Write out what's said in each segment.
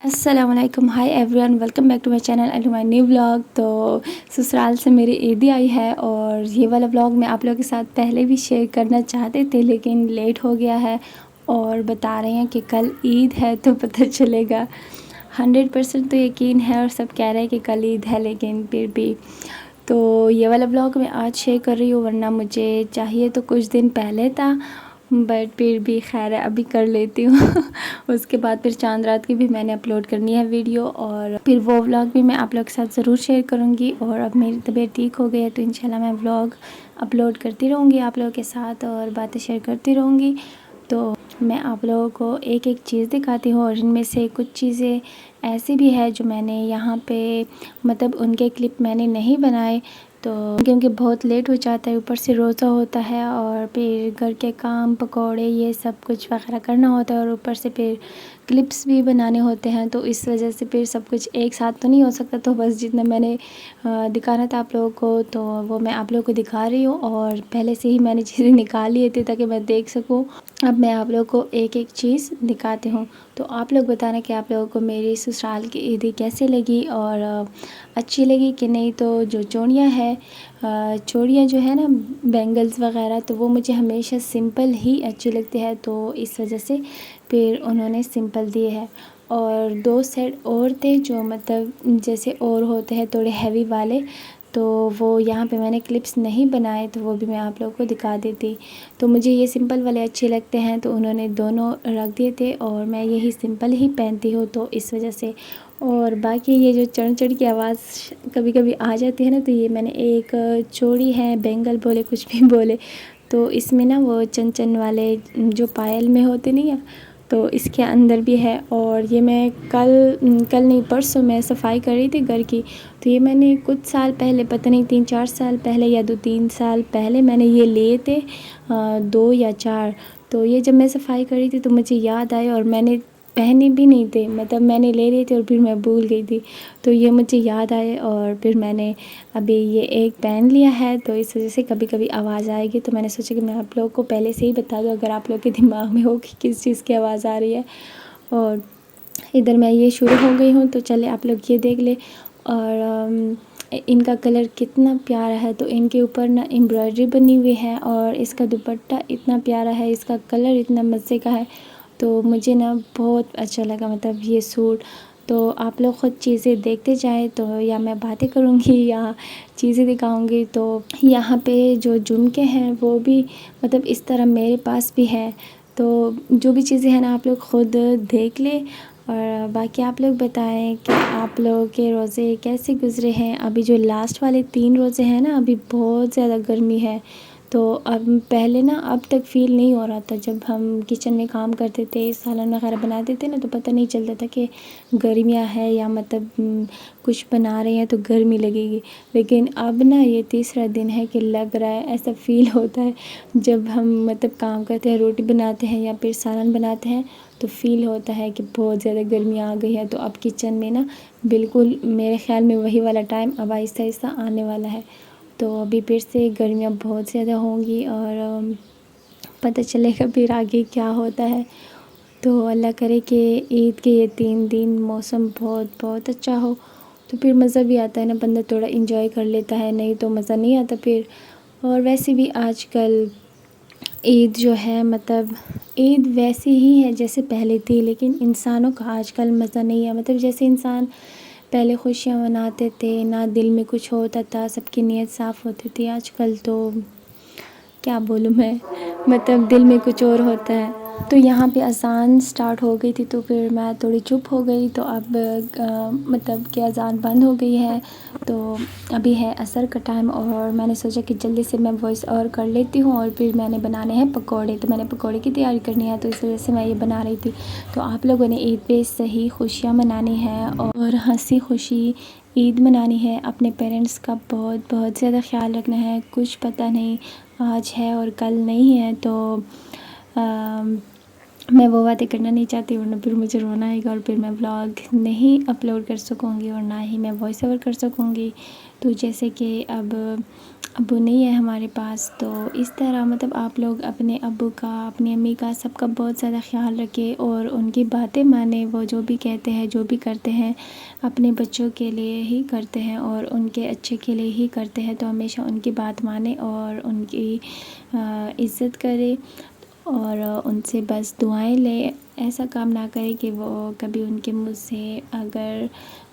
السلام علیکم، hi everyone, welcome back to my channel and my new blog. تو سسرال سے میری عیدی آئی ہے اور یہ والا بلاگ میں آپ لوگوں کے ساتھ پہلے بھی شیئر کرنا چاہتے تھے لیکن لیٹ ہو گیا ہے، اور بتا رہے ہیں کہ کل عید ہے تو پتہ چلے گا۔ 100% تو یقین ہے اور سب کہہ رہے ہیں کہ کل عید ہے، لیکن پھر بھی تو یہ والا بلاگ میں آج شیئر کر رہی ہوں، ورنہ مجھے چاہیے تو کچھ دن پہلے تھا، بٹ پھر بھی خیر ہے ابھی کر لیتی ہوں۔ اس کے بعد پھر چاند رات کی بھی میں نے اپلوڈ کرنی ہے ویڈیو، اور پھر وہ ولاگ بھی میں آپ لوگ کے ساتھ ضرور شیئر کروں گی۔ اور اب میری طبیعت ٹھیک ہو گئی ہے تو انشاءاللہ میں ولاگ اپلوڈ کرتی رہوں گی آپ لوگوں کے ساتھ اور باتیں شیئر کرتی رہوں گی۔ تو میں آپ لوگوں کو ایک ایک چیز دکھاتی ہوں، اور ان میں سے کچھ چیزیں ایسی بھی ہے جو میں نے یہاں پہ مطلب ان کے کلپ میں نے نہیں بنائے، تو کیونکہ بہت لیٹ ہو جاتا ہے، اوپر سے روزہ ہوتا ہے اور پھر گھر کے کام پکوڑے یہ سب کچھ وغیرہ کرنا ہوتا ہے، اور اوپر سے پھر کلپس بھی بنانے ہوتے ہیں، تو اس وجہ سے پھر سب کچھ ایک ساتھ تو نہیں ہو سکتا۔ تو بس جتنا میں نے دکھانا تھا آپ لوگوں کو تو وہ میں آپ لوگوں کو دکھا رہی ہوں، اور پہلے سے ہی میں نے چیزیں نکال لی تھی تاکہ میں دیکھ سکوں۔ اب میں آپ لوگوں کو ایک ایک چیز دکھاتی ہوں، تو آپ لوگ بتانا کہ آپ لوگوں کو میری سسرال کی عیدی کیسے لگی اور اچھی لگی کہ نہیں۔ تو جو چوڑیاں ہے، چوڑیاں جو ہے نا بینگلز وغیرہ، تو وہ مجھے ہمیشہ سمپل ہی اچھی لگتی ہے، تو اس وجہ سے پھر انہوں نے سمپل دیے ہے۔ اور 2 سیٹ اور تھے جو مطلب جیسے اور ہوتے ہیں تھوڑے ہیوی والے، تو وہ یہاں پہ میں نے کلپس نہیں بنائے، تو وہ بھی میں آپ لوگوں کو دکھا دیتی۔ تو مجھے یہ سمپل والے اچھے لگتے ہیں تو انہوں نے دونوں رکھ دیے تھے، اور میں یہی سمپل ہی پہنتی ہوں تو اس وجہ سے۔ اور باقی یہ جو چڑھ چڑھ کی آواز کبھی کبھی آ جاتی ہے نا، تو یہ میں نے ایک چوڑی ہے، بینگل بولے کچھ بھی بولے، تو اس میں نا وہ چن چن والے جو پائل میں ہوتے نہیں ہیں، تو اس کے اندر بھی ہے۔ اور یہ میں کل نہیں پرسوں میں صفائی کر رہی تھی گھر کی، تو یہ میں نے کچھ سال پہلے، پتہ نہیں 3-4 سال پہلے یا 2-3 سال پہلے میں نے یہ لیے تھے، 2 یا 4۔ تو یہ جب میں صفائی کر رہی تھی تو مجھے یاد آئے، اور میں نے پہنے بھی نہیں تھے، مطلب میں نے لے لیے تھے اور پھر میں بھول گئی تھی، تو یہ مجھے یاد آئے اور پھر میں نے ابھی یہ ایک پہن لیا ہے۔ تو اس وجہ سے کبھی کبھی آواز آئے گی، تو میں نے سوچا کہ میں آپ لوگوں کو پہلے سے ہی بتا دوں اگر آپ لوگ کے دماغ میں ہو کہ کس چیز کی آواز آ رہی ہے۔ اور ادھر میں یہ شروع ہو گئی ہوں، تو چلے آپ لوگ یہ دیکھ لیں۔ اور ان کا کلر کتنا پیارا ہے، تو ان کے اوپر نا امبرائڈری بنی ہوئی ہے، اور اس کا دوپٹہ اتنا پیارا ہے، اس کا کلر اتنا مزے کا ہے، تو مجھے نا بہت اچھا لگا مطلب یہ سوٹ۔ تو آپ لوگ خود چیزیں دیکھتے جائیں، تو یا میں باتیں کروں گی یا چیزیں دکھاؤں گی۔ تو یہاں پہ جو جھمکے ہیں وہ بھی مطلب اس طرح میرے پاس بھی ہے، تو جو بھی چیزیں ہیں نا آپ لوگ خود دیکھ لیں، اور باقی آپ لوگ بتائیں کہ آپ لوگوں کے روزے کیسے گزرے ہیں۔ ابھی جو لاسٹ والے 3 روزے ہیں نا، ابھی بہت زیادہ گرمی ہے، تو اب پہلے نا اب تک فیل نہیں ہو رہا تھا، جب ہم کچن میں کام کرتے تھے، سالن وغیرہ بناتے تھے نا، تو پتہ نہیں چلتا تھا کہ گرمیاں ہے یا مطلب کچھ بنا رہے ہیں تو گرمی لگے گی، لیکن اب نا یہ تیسرا دن ہے کہ لگ رہا ہے، ایسا فیل ہوتا ہے جب ہم مطلب کام کرتے ہیں، روٹی بناتے ہیں یا پھر سالن بناتے ہیں، تو فیل ہوتا ہے کہ بہت زیادہ گرمیاں آ گئی ہے۔ تو اب کچن میں نا بالکل میرے خیال میں وہی والا ٹائم اب آہستہ آہستہ آنے والا ہے، تو ابھی پھر سے گرمیاں بہت زیادہ ہوں گی، اور پتہ چلے گا پھر آگے کیا ہوتا ہے۔ تو اللہ کرے کہ عید کے یہ 3 دن موسم بہت بہت اچھا ہو، تو پھر مزہ بھی آتا ہے نا، بندہ تھوڑا انجوائے کر لیتا ہے، نہیں تو مزہ نہیں آتا پھر۔ اور ویسے بھی آج کل عید جو ہے مطلب عید ویسی ہی ہے جیسے پہلے تھی، لیکن انسانوں کا آج کل مزہ نہیں ہے، مطلب جیسے انسان پہلے خوشیاں مناتے تھے، نہ دل میں کچھ ہوتا تھا، سب کی نیت صاف ہوتی تھی، آج کل تو کیا بولوں میں، مطلب دل میں کچھ اور ہوتا ہے۔ تو یہاں پہ اذان سٹارٹ ہو گئی تھی، تو پھر میں تھوڑی چپ ہو گئی، تو اب مطلب کہ اذان بند ہو گئی ہے، تو ابھی ہے عصر کا ٹائم، اور میں نے سوچا کہ جلدی سے میں وائس اور کر لیتی ہوں، اور پھر میں نے بنانے ہیں پکوڑے، تو میں نے پکوڑے کی تیاری کرنی ہے، تو اس وجہ سے میں یہ بنا رہی تھی۔ تو آپ لوگوں نے عید پہ صحیح خوشیاں منانی ہیں اور ہنسی خوشی عید منانی ہے، اپنے پیرنٹس کا بہت بہت زیادہ خیال رکھنا ہے، کچھ پتہ نہیں آج ہے اور کل نہیں ہے، تو میں وہ باتیں کرنا نہیں چاہتی ورنہ پھر مجھے رونا آئے گا اور پھر میں بلاگ نہیں اپلوڈ کر سکوں گی اور نہ ہی میں وائس اوور کر سکوں گی. تو جیسے کہ اب ابو نہیں ہے ہمارے پاس، تو اس طرح مطلب آپ لوگ اپنے ابو کا، اپنی امی کا، سب کا بہت زیادہ خیال رکھیں اور ان کی باتیں مانیں. وہ جو بھی کہتے ہیں، جو بھی کرتے ہیں اپنے بچوں کے لیے ہی کرتے ہیں اور ان کے اچھے کے لیے ہی کرتے ہیں. تو ہمیشہ ان کی بات مانیں اور ان کی عزت کرے اور ان سے بس دعائیں لیں. ایسا کام نہ کرے کہ وہ کبھی ان کے منہ سے اگر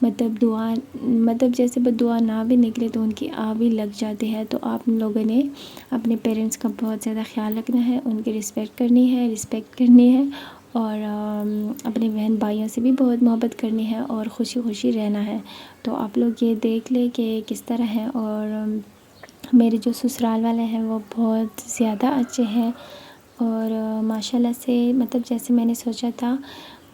مطلب جیسے دعا نہ بھی نکلے تو ان کی آ بھی لگ جاتی ہے. تو آپ لوگوں نے اپنے پیرنٹس کا بہت زیادہ خیال رکھنا ہے، ان کی رسپیکٹ کرنی ہے اور اپنے بہن بھائیوں سے بھی بہت محبت کرنی ہے اور خوشی خوشی رہنا ہے. تو آپ لوگ یہ دیکھ لیں کہ کس طرح ہے. اور میرے جو سسرال والے ہیں وہ بہت زیادہ اچھے ہیں اور ماشاءاللہ سے مطلب جیسے میں نے سوچا تھا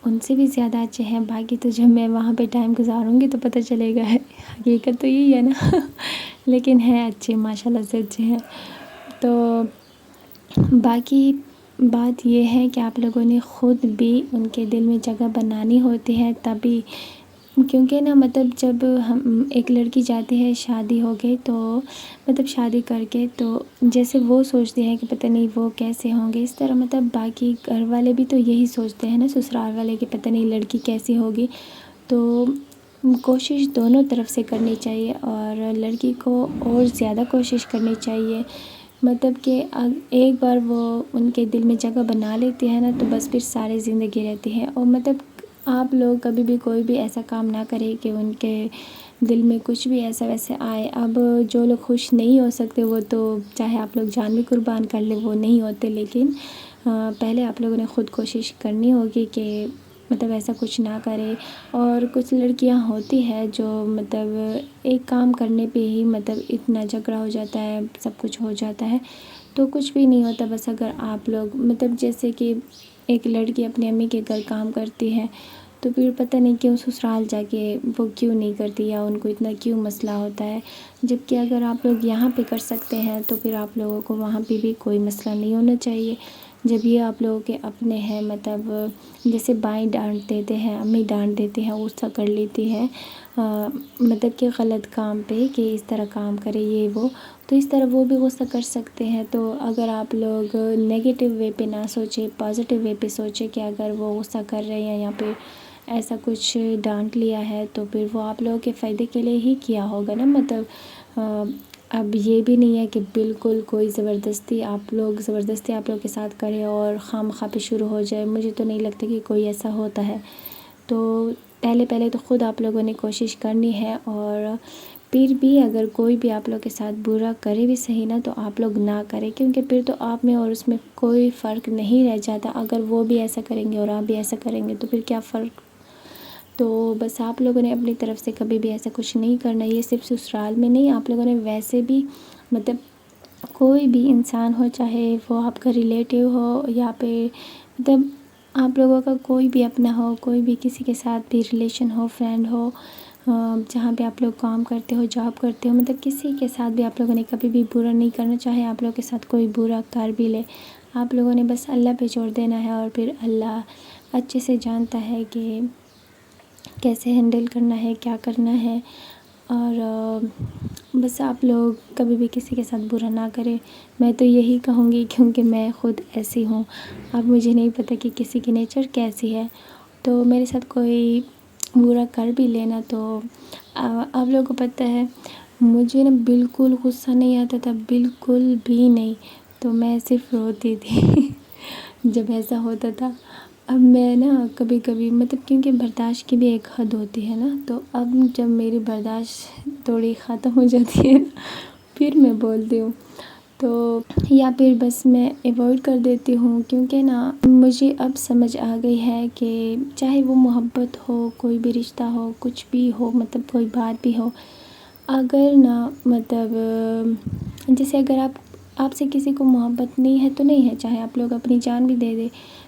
ان سے بھی زیادہ اچھے ہیں. باقی تو جب میں وہاں پہ ٹائم گزاروں گی تو پتہ چلے گا، حقیقت تو یہی ہے نا. لیکن ہیں اچھے، ماشاءاللہ سے اچھے ہیں. تو باقی بات یہ ہے کہ آپ لوگوں نے خود بھی ان کے دل میں جگہ بنانی ہوتی ہے تبھی، کیونکہ نا مطلب جب ہم ایک لڑکی جاتی ہے شادی ہو گئی تو مطلب شادی کر کے تو جیسے وہ سوچتے ہیں کہ پتہ نہیں وہ کیسے ہوں گے، اس طرح مطلب باقی گھر والے بھی تو یہی سوچتے ہیں نا، سسرال والے، کہ پتہ نہیں لڑکی کیسی ہوگی. تو کوشش دونوں طرف سے کرنی چاہیے اور لڑکی کو اور زیادہ کوشش کرنی چاہیے. مطلب کہ ایک بار وہ ان کے دل میں جگہ بنا لیتی ہے نا تو بس پھر ساری زندگی رہتی ہے. اور مطلب آپ لوگ کبھی بھی کوئی بھی ایسا کام نہ کریں کہ ان کے دل میں کچھ بھی ایسا ویسے آئے. اب جو لوگ خوش نہیں ہو سکتے وہ تو چاہے آپ لوگ جان بھی قربان کر لیں وہ نہیں ہوتے، لیکن پہلے آپ لوگوں نے خود کوشش کرنی ہوگی کہ مطلب ایسا کچھ نہ کرے. اور کچھ لڑکیاں ہوتی ہے جو مطلب ایک کام کرنے پہ ہی مطلب اتنا جھگڑا ہو جاتا ہے، سب کچھ ہو جاتا ہے. تو کچھ بھی نہیں ہوتا، بس اگر آپ لوگ مطلب جیسے کہ ایک لڑکی اپنی امی کے گھر کام کرتی ہے تو پھر پتہ نہیں کیوں سسرال جا کے وہ کیوں نہیں کرتی یا ان کو اتنا کیوں مسئلہ ہوتا ہے. جبکہ اگر آپ لوگ یہاں پہ کر سکتے ہیں تو پھر آپ لوگوں کو وہاں پہ بھی کوئی مسئلہ نہیں ہونا چاہیے. جب یہ آپ لوگوں کے اپنے ہیں، مطلب جیسے بائیں ڈانٹ دیتے ہیں، امی ڈانٹ دیتے ہیں، غصہ کر لیتی ہے مطلب کہ غلط کام پہ کہ اس طرح کام کرے یہ وہ، تو اس طرح وہ بھی غصہ کر سکتے ہیں. تو اگر آپ لوگ نیگیٹو وے پہ نہ سوچیں، پازیٹیو وے پہ سوچیں کہ اگر وہ غصہ کر رہے ہیں یا پھر ایسا کچھ ڈانٹ لیا ہے تو پھر وہ آپ لوگوں کے فائدے کے لیے ہی کیا ہوگا نا. مطلب اب یہ بھی نہیں ہے کہ بالکل کوئی زبردستی آپ لوگ کے ساتھ کرے اور خواہ پہ شروع ہو جائے. مجھے تو نہیں لگتا کہ کوئی ایسا ہوتا ہے. تو پہلے تو خود آپ لوگوں نے کوشش کرنی ہے اور پھر بھی اگر کوئی بھی آپ لوگ کے ساتھ برا کرے بھی صحیح نا تو آپ لوگ نہ کریں، کیونکہ پھر تو آپ میں اور اس میں کوئی فرق نہیں رہ جاتا. اگر وہ بھی ایسا کریں گے اور آپ بھی ایسا کریں گے تو پھر کیا فرق. تو بس آپ لوگوں نے اپنی طرف سے کبھی بھی ایسا کچھ نہیں کرنا. یہ صرف سسرال میں نہیں، آپ لوگوں نے ویسے بھی مطلب کوئی بھی انسان ہو، چاہے وہ آپ کا ریلیٹیو ہو یا پھر مطلب آپ لوگوں کا کوئی بھی اپنا ہو، کوئی بھی کسی کے ساتھ بھی ریلیشن ہو، فرینڈ ہو، جہاں پہ آپ لوگ کام کرتے ہو، جاب کرتے ہو، مطلب کسی کے ساتھ بھی آپ لوگوں نے کبھی بھی برا نہیں کرنا. چاہے آپ لوگوں کے ساتھ کوئی برا کر بھی لے، آپ لوگوں نے بس اللہ پہ چھوڑ دینا ہے اور پھر اللہ اچھے سے جانتا ہے کہ کیسے ہینڈل کرنا ہے، کیا کرنا ہے. اور بس آپ لوگ کبھی بھی کسی کے ساتھ برا نہ کریں. میں تو یہی کہوں گی کیونکہ میں خود ایسی ہوں. اب مجھے نہیں پتہ کہ کسی کی نیچر کیسی ہے، تو میرے ساتھ کوئی برا کر بھی لینا تو آپ لوگوں کو پتہ ہے مجھے نا بالکل غصہ نہیں آتا تھا، بالکل بھی نہیں. تو میں صرف روتی تھی جب ایسا ہوتا تھا. اب میں نا کبھی کبھی مطلب کیونکہ برداشت کی بھی ایک حد ہوتی ہے نا، تو اب جب میری برداشت تھوڑی ختم ہو جاتی ہے پھر میں بولتی ہوں تو یا پھر بس میں ایوائڈ کر دیتی ہوں. کیونکہ نا مجھے اب سمجھ آ گئی ہے کہ چاہے وہ محبت ہو، کوئی بھی رشتہ ہو، کچھ بھی ہو، مطلب کوئی بات بھی ہو، اگر نا مطلب جیسے اگر آپ سے کسی کو محبت نہیں ہے تو نہیں ہے، چاہے آپ لوگ اپنی جان بھی دے دے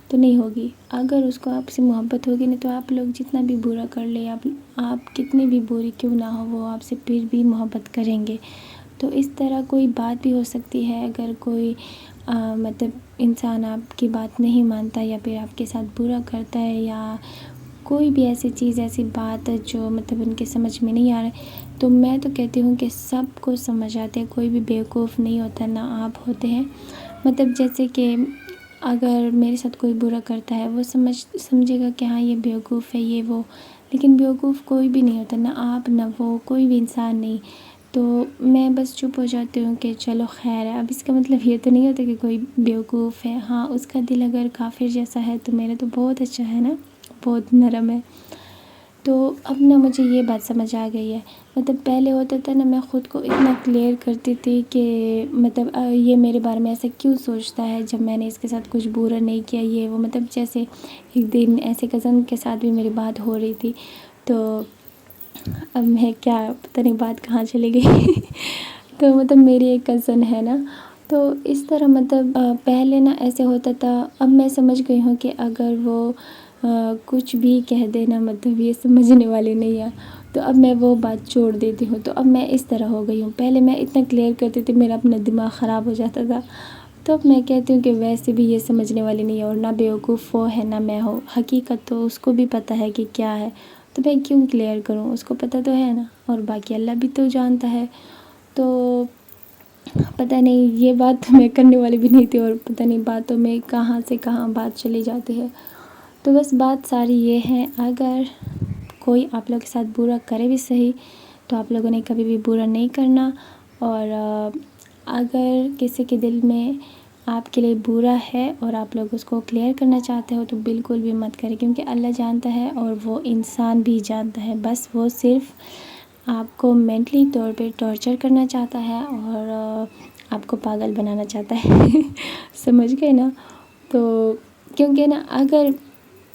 تو نہیں ہوگی. اگر اس کو آپ سے محبت ہوگی نہیں تو آپ لوگ جتنا بھی برا کر لیں، آپ کتنی بھی بری کیوں نہ ہو، وہ آپ سے پھر بھی محبت کریں گے. تو اس طرح کوئی بات بھی ہو سکتی ہے. اگر کوئی مطلب انسان آپ کی بات نہیں مانتا یا پھر آپ کے ساتھ برا کرتا ہے یا کوئی بھی ایسی چیز ایسی بات ہے جو مطلب ان کے سمجھ میں نہیں آ رہا ہے، تو میں تو کہتی ہوں کہ سب کو سمجھ آتے ہیں، کوئی بھی بیوقوف نہیں ہوتا، نہ آپ ہوتے ہیں۔ مطلب جیسے کہ اگر میرے ساتھ کوئی برا کرتا ہے وہ سمجھے گا کہ ہاں یہ بیوقوف ہے یہ وہ، لیکن بیوقوف کوئی بھی نہیں ہوتا، نہ آپ نہ وہ، کوئی بھی انسان نہیں۔ تو میں بس چپ ہو جاتی ہوں کہ چلو خیر ہے۔ اب اس کا مطلب یہ تو نہیں ہوتا کہ کوئی بیوقوف ہے، ہاں اس کا دل اگر کافر جیسا ہے تو میرا تو بہت اچھا ہے نا، بہت نرم ہے۔ تو اب نا مجھے یہ بات سمجھ آ گئی ہے، مطلب پہلے ہوتا تھا نا، میں خود کو اتنا کلیئر کرتی تھی کہ مطلب یہ میرے بارے میں ایسا کیوں سوچتا ہے جب میں نے اس کے ساتھ کچھ برا نہیں کیا یہ وہ، مطلب جیسے ایک دن ایسے کزن کے ساتھ بھی میری بات ہو رہی تھی، تو اب میں کیا پتہ نہیں بات کہاں چلی گئی تو مطلب میری ایک کزن ہے نا، تو اس طرح مطلب پہلے نا ایسے ہوتا تھا، اب میں سمجھ گئی ہوں کہ اگر وہ کچھ بھی کہہ دینا مطلب یہ سمجھنے والی نہیں ہے، تو اب میں وہ بات چھوڑ دیتی ہوں۔ تو اب میں اس طرح ہو گئی ہوں، پہلے میں اتنا کلیئر کرتی تھی، میرا اپنا دماغ خراب ہو جاتا تھا، تو اب میں کہتی ہوں کہ ویسے بھی یہ سمجھنے والی نہیں ہے، اور نہ بیوقوف وہ ہے نہ میں ہوں، حقیقت تو اس کو بھی پتہ ہے کہ کیا ہے، تو میں کیوں کلیئر کروں، اس کو پتہ تو ہے نا، اور باقی اللہ بھی تو جانتا ہے۔ تو پتہ نہیں یہ بات میں کرنے والی بھی نہیں تھی، اور پتہ نہیں باتوں میں کہاں سے کہاں بات چلی جاتی ہے۔ تو بس بات ساری یہ ہے، اگر کوئی آپ لوگوں کے ساتھ برا کرے بھی صحیح، تو آپ لوگوں نے کبھی بھی برا نہیں کرنا، اور اگر کسی کے دل میں آپ کے لیے برا ہے اور آپ لوگ اس کو کلیئر کرنا چاہتے ہو تو بالکل بھی مت کریں، کیونکہ اللہ جانتا ہے اور وہ انسان بھی جانتا ہے، بس وہ صرف آپ کو مینٹلی طور پہ ٹارچر کرنا چاہتا ہے اور آپ کو پاگل بنانا چاہتا ہے سمجھ گئے نا؟ تو کیونکہ نا اگر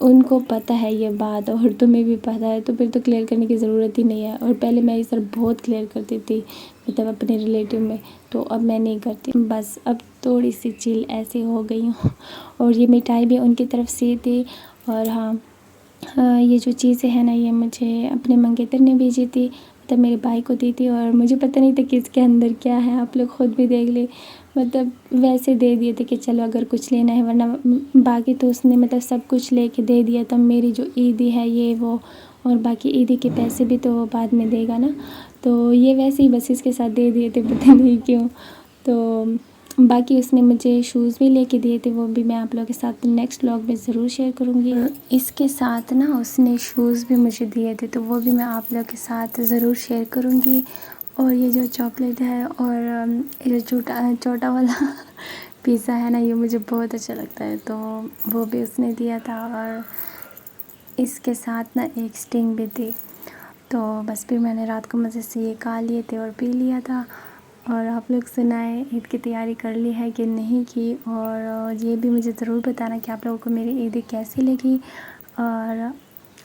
ان کو پتہ ہے یہ بات اور تمہیں بھی پتہ ہے تو پھر تو کلیئر کرنے کی ضرورت ہی نہیں ہے، اور پہلے میں اس طرح بہت کلیئر کرتی تھی مطلب اپنے ریلیٹیو میں، تو اب میں نہیں کرتی، بس اب تھوڑی سی چیل ایسی ہو گئی ہوں۔ اور یہ مٹھائی بھی ان کی طرف سے تھی، اور ہاں یہ جو چیزیں ہیں نا یہ مجھے اپنے منگیتر نے بھیجی تھی، مطلب میرے بھائی کو دی تھی، اور مجھے پتہ نہیں تھا کہ اس کے اندر کیا ہے، آپ لوگ خود بھی دیکھ لیں، مطلب ویسے دے دیے تھے کہ چلو اگر کچھ لینا ہے، ورنہ باقی تو اس نے مطلب سب کچھ لے کے دے دیا تھا، میری جو عیدی ہے یہ وہ، اور باقی عیدی کے پیسے بھی تو وہ بعد میں دے گا نا، تو یہ ویسے ہی بس اس کے ساتھ دے دیے تھے، پتہ نہیں کیوں۔ تو باقی اس نے مجھے شوز بھی لے کے دیے تھے، وہ بھی میں آپ لوگوں کے ساتھ نیکسٹ ولاگ میں ضرور شیئر کروں گی۔ اس کے ساتھ نا اس نے شوز بھی مجھے دیے تھے، تو وہ بھی میں آپ لوگوں کے ساتھ ضرور شیئر کروں گی۔ اور یہ جو چاکلیٹ ہے اور یہ جو چھوٹا والا پیزا ہے نا یہ مجھے بہت اچھا لگتا ہے، تو وہ بھی اس نے دیا تھا، اور اس کے ساتھ نا ایک سٹنگ بھی تھی، تو بس پھر میں نے رات کو مزے سے یہ کھا لیے تھے اور پی لیا تھا۔ اور آپ لوگ سنائیں عید کی تیاری کر لی ہے کہ نہیں کی، اور یہ بھی مجھے ضرور بتانا کہ آپ لوگوں کو میری عید کیسی لگی، اور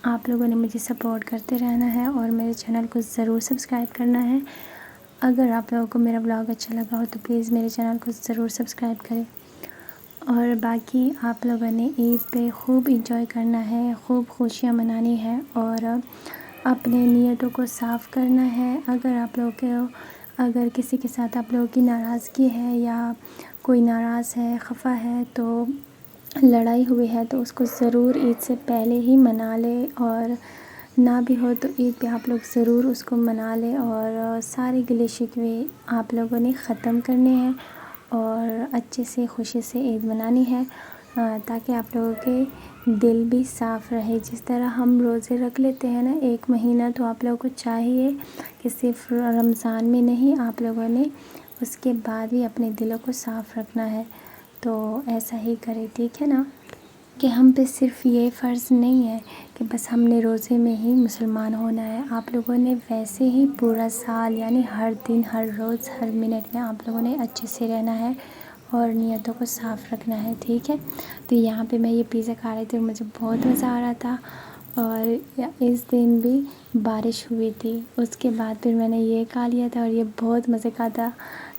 آپ لوگوں نے مجھے سپورٹ کرتے رہنا ہے اور میرے چینل کو ضرور سبسکرائب کرنا ہے۔ اگر آپ لوگوں کو میرا بلاگ اچھا لگا ہو تو پلیز میرے چینل کو ضرور سبسکرائب کریں، اور باقی آپ لوگوں نے عید پہ خوب انجوائے کرنا ہے، خوب خوشیاں منانی ہے، اور اپنے نیتوں کو صاف کرنا ہے۔ اگر آپ لوگوں کو اگر کسی کے ساتھ آپ لوگوں کی ناراضگی ہے یا کوئی ناراض ہے خفا ہے تو لڑائی ہوئی ہے تو اس کو ضرور عید سے پہلے ہی منا لے، اور نہ بھی ہو تو عید پہ آپ لوگ ضرور اس کو منا لیں، اور سارے گلے شکوے آپ لوگوں نے ختم کرنے ہیں اور اچھے سے خوشی سے عید منانی ہے، تاکہ آپ لوگوں کے دل بھی صاف رہے۔ جس طرح ہم روزے رکھ لیتے ہیں نا ایک مہینہ، تو آپ لوگوں کو چاہیے کہ صرف رمضان میں نہیں، آپ لوگوں نے اس کے بعد بھی اپنے دلوں کو صاف رکھنا ہے، تو ایسا ہی کرے، ٹھیک ہے نا؟ کہ ہم پہ صرف یہ فرض نہیں ہے کہ بس ہم نے روزے میں ہی مسلمان ہونا ہے، آپ لوگوں نے ویسے ہی پورا سال یعنی ہر دن ہر روز ہر منٹ میں آپ لوگوں نے اچھے سے رہنا ہے اور نیتوں کو صاف رکھنا ہے، ٹھیک ہے؟ تو یہاں پہ میں یہ پیزا کھا رہی تھی اور مجھے بہت مزہ آ رہا تھا، اور اس دن بھی بارش ہوئی تھی، اس کے بعد پھر میں نے یہ کھا لیا تھا اور یہ بہت مزے کا تھا،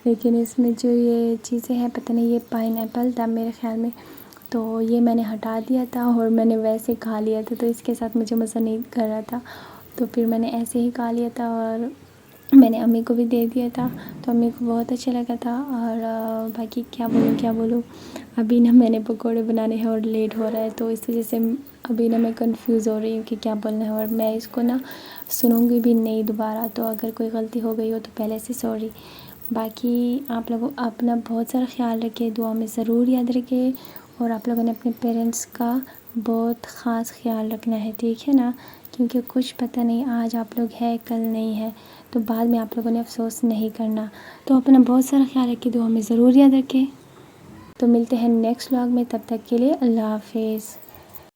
لیکن اس میں جو یہ چیزیں ہیں پتہ نہیں، یہ پائن ایپل تھا میرے خیال میں، تو یہ میں نے ہٹا دیا تھا اور میں نے ویسے کھا لیا تھا، تو اس کے ساتھ مجھے مزہ نہیں کر رہا تھا، تو پھر میں نے ایسے ہی کھا لیا تھا، اور میں نے امی کو بھی دے دیا تھا، تو امی کو بہت اچھا لگا تھا۔ اور باقی کیا بولوں ابھی نا میں نے پکوڑے بنانے ہیں اور لیٹ ہو رہا ہے، تو اس وجہ سے ابھی نا میں کنفیوز ہو رہی ہوں کہ کیا بولنا ہے، اور میں اس کو نا سنوں گی بھی نہیں دوبارہ، تو اگر کوئی غلطی ہو گئی ہو تو پہلے سے سوری۔ باقی آپ لوگوں اپنا بہت سارا خیال رکھے، دعا میں ضرور یاد رکھے، اور آپ لوگوں نے اپنے پیرنٹس کا بہت خاص خیال رکھنا ہے، ٹھیک ہے نا، کیونکہ کچھ پتہ نہیں آج آپ لوگ ہے کل نہیں ہے، تو بعد میں آپ لوگوں نے افسوس نہیں کرنا۔ تو اپنا بہت سارا خیال رکھے، دعا میں ضرور یاد رکھے۔ تو ملتے ہیں نیکسٹ ولاگ میں، تب تک کے لیے اللہ حافظ۔